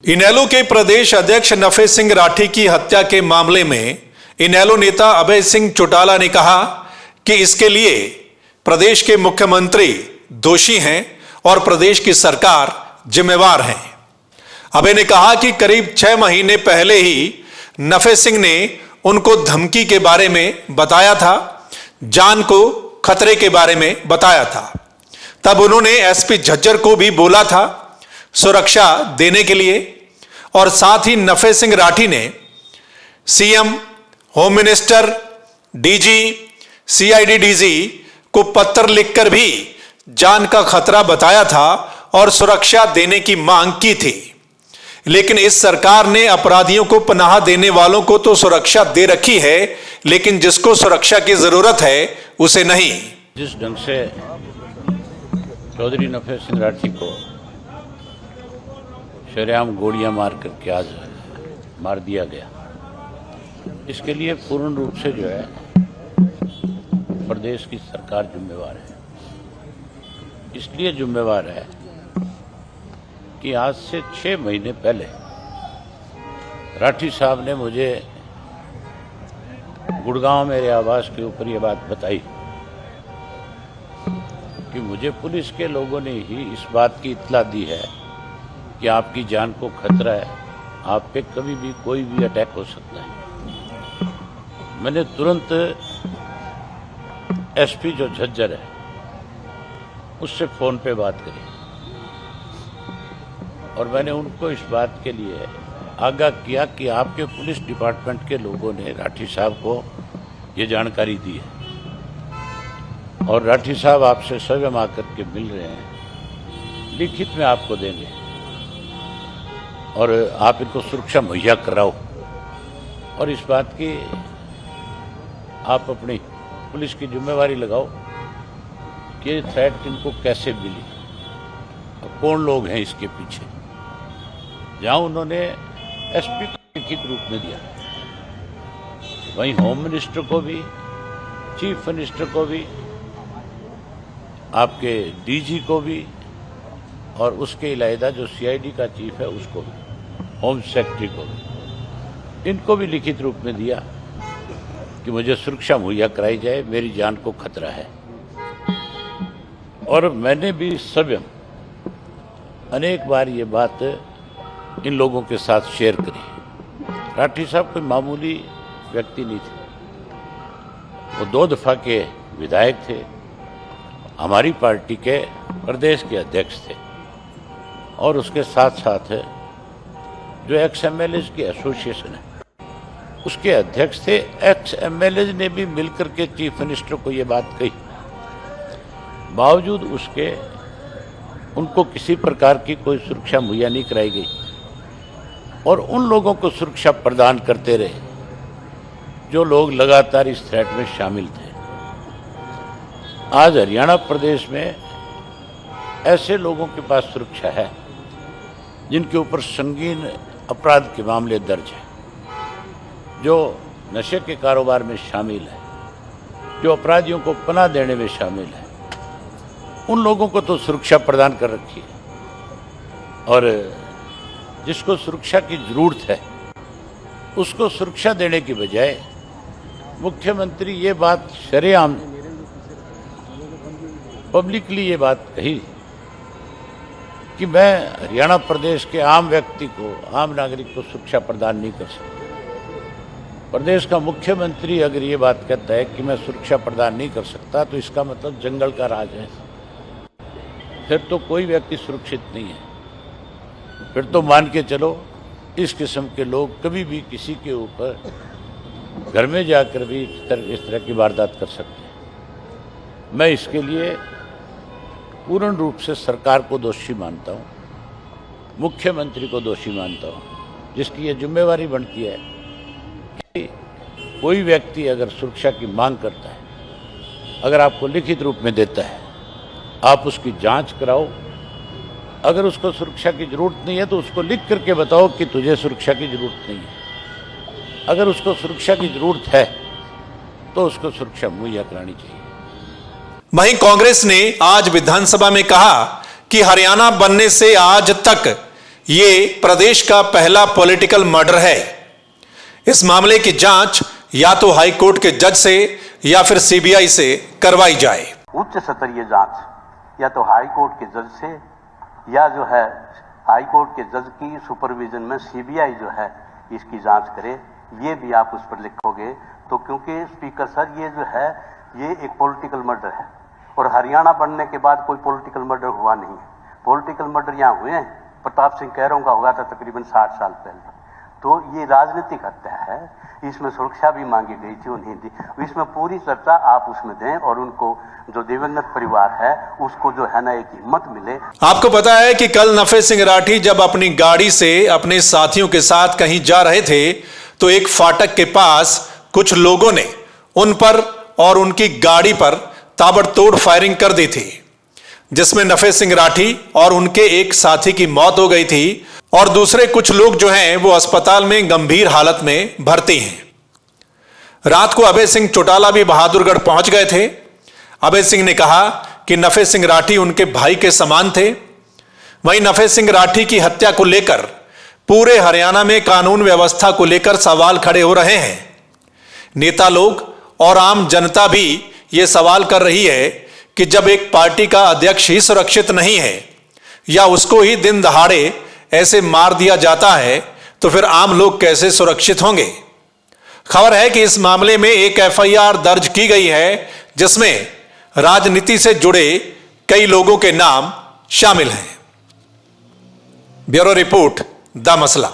इनेलो के प्रदेश अध्यक्ष नफे सिंह राठी की हत्या के मामले में इनेलो नेता अभय सिंह चौटाला ने कहा कि इसके लिए प्रदेश के मुख्यमंत्री दोषी हैं और प्रदेश की सरकार जिम्मेवार है। अभय ने कहा कि करीब 6 महीने पहले ही नफे सिंह ने उनको धमकी के बारे में बताया था, जान को खतरे के बारे में बताया था। तब उन्होंने एसपी झज्जर को भी बोला था सुरक्षा देने के लिए, और साथ ही नफे सिंह राठी ने CM, home minister, DG, CID DG को पत्र लिखकर भी जान का खतरा बताया था और सुरक्षा देने की मांग की थी। लेकिन इस सरकार ने अपराधियों को पनाह देने वालों को तो सुरक्षा दे रखी है, लेकिन जिसको सुरक्षा की जरूरत है उसे नहीं। जिस ढंग से चौधरी नफे सिंह राठी को शरेआम गोलियां मार करके आज मार दिया गया, इसके लिए पूर्ण रूप से जो है प्रदेश की सरकार जिम्मेवार है। इसलिए जिम्मेवार है कि आज से 6 महीने पहले राठी साहब ने मुझे गुड़गांव मेरे आवास के ऊपर ये बात बताई कि मुझे पुलिस के लोगों ने ही इस बात की इत्तला दी है कि आपकी जान को खतरा है, आप पे कभी भी कोई भी अटैक हो सकता है। मैंने तुरंत एसपी जो झज्जर है उससे फ़ोन पे बात करी और मैंने उनको इस बात के लिए आगाह किया कि आपके पुलिस डिपार्टमेंट के लोगों ने राठी साहब को ये जानकारी दी है और राठी साहब आपसे स्वयं आकर के मिल रहे हैं, लिखित में आपको देंगे और आप इनको सुरक्षा मुहैया कराओ और इस बात की आप अपनी पुलिस की जिम्मेवारी लगाओ कि ये थ्रेट इनको कैसे मिली और कौन लोग हैं इसके पीछे। जहां उन्होंने एसपी को लिखित रूप में दिया, वहीं होम मिनिस्टर को भी, चीफ मिनिस्टर को भी, आपके डीजी को भी और उसके इलावा जो सीआईडी का चीफ है उसको भी, होम सेक्रेटरी को भी, इनको भी लिखित रूप में दिया कि मुझे सुरक्षा मुहैया कराई जाए, मेरी जान को खतरा है। और मैंने भी स्वयं अनेक बार ये बात इन लोगों के साथ शेयर करी। राठी साहब कोई मामूली व्यक्ति नहीं थे, वो 2 दफ़ा के विधायक थे, हमारी पार्टी के प्रदेश के अध्यक्ष थे और उसके साथ साथ जो एक्स एमएलए की एसोसिएशन है उसके अध्यक्ष थे। एक्स एमएलए ने भी मिलकर के चीफ मिनिस्टर को ये बात कही, बावजूद उसके उनको किसी प्रकार की कोई सुरक्षा मुहैया नहीं कराई गई और उन लोगों को सुरक्षा प्रदान करते रहे जो लोग लगातार इस थ्रेट में शामिल थे। आज हरियाणा प्रदेश में ऐसे लोगों के पास सुरक्षा है जिनके ऊपर संगीन अपराध के मामले दर्ज हैं, जो नशे के कारोबार में शामिल है, जो अपराधियों को पनाह देने में शामिल है, उन लोगों को तो सुरक्षा प्रदान कर रखी है और जिसको सुरक्षा की जरूरत है उसको सुरक्षा देने की बजाय मुख्यमंत्री ये बात शरेआम पब्लिकली ये बात कही कि मैं हरियाणा प्रदेश के आम व्यक्ति को, आम नागरिक को सुरक्षा प्रदान नहीं कर सकता। प्रदेश का मुख्यमंत्री अगर ये बात कहता है कि मैं सुरक्षा प्रदान नहीं कर सकता तो इसका मतलब जंगल का राज है, फिर तो कोई व्यक्ति सुरक्षित नहीं है। फिर तो मान के चलो इस किस्म के लोग कभी भी किसी के ऊपर घर में जाकर भी इस तरह की वारदात कर सकते हैं। मैं इसके लिए पूर्ण रूप से सरकार को दोषी मानता हूँ, मुख्यमंत्री को दोषी मानता हूँ, जिसकी ये जिम्मेवारी बनती है कि कोई व्यक्ति अगर सुरक्षा की मांग करता है, अगर आपको लिखित रूप में देता है, आप उसकी जांच कराओ। अगर उसको सुरक्षा की जरूरत नहीं है तो उसको लिख करके बताओ कि तुझे सुरक्षा की जरूरत नहीं है। अगर उसको सुरक्षा की जरूरत है तो उसको सुरक्षा मुहैया करानी चाहिए। वहीं कांग्रेस ने आज विधानसभा में कहा कि हरियाणा बनने से आज तक ये प्रदेश का पहला पॉलिटिकल मर्डर है। इस मामले की जांच या तो हाई कोर्ट के जज से या फिर सीबीआई से करवाई जाए। उच्च स्तरीय जांच या तो हाई कोर्ट के जज से या जो है हाई कोर्ट के जज की सुपरविजन में सीबीआई जो है इसकी जांच करे, ये भी आप उस पर लिखोगे तो, क्योंकि स्पीकर सर ये जो है ये एक पॉलिटिकल मर्डर है और हरियाणा बनने के बाद कोई पॉलिटिकल मर्डर हुआ नहीं है। पॉलिटिकल मर्डर यहाँ हुए हैं, प्रताप सिंह कैरों का हुआ था तकरीबन 60 साल पहले। तो ये राजनीतिक हत्या है, इसमें सुरक्षा भी मांगी गई थी, उन्हें दी। इसमें पूरी चर्चा आप उसमें दें और उनको जो दिवंगत परिवार है उसको जो है ना एक हिम्मत मिले। आपको पता है कि कल नफे सिंह राठी जब अपनी गाड़ी से अपने साथियों के साथ कहीं जा रहे थे तो एक फाटक के पास कुछ लोगों ने उन पर और उनकी गाड़ी पर ताबड़तोड़ फायरिंग कर दी थी, जिसमें नफे सिंह राठी और उनके एक साथी की मौत हो गई थी और दूसरे कुछ लोग जो हैं वो अस्पताल में गंभीर हालत में भर्ती हैं। रात को अभय सिंह चौटाला भी बहादुरगढ़ पहुंच गए थे। अभय सिंह ने कहा कि नफे सिंह राठी उनके भाई के समान थे। वहीं नफे सिंह राठी की हत्या को लेकर पूरे हरियाणा में कानून व्यवस्था को लेकर सवाल खड़े हो रहे हैं। नेता लोग और आम जनता भी ये सवाल कर रही है कि जब एक पार्टी का अध्यक्ष ही सुरक्षित नहीं है या उसको ही दिन दहाड़े ऐसे मार दिया जाता है तो फिर आम लोग कैसे सुरक्षित होंगे। खबर है कि इस मामले में एक एफआईआर दर्ज की गई है जिसमें राजनीति से जुड़े कई लोगों के नाम शामिल हैं। ब्यूरो रिपोर्ट द मसला।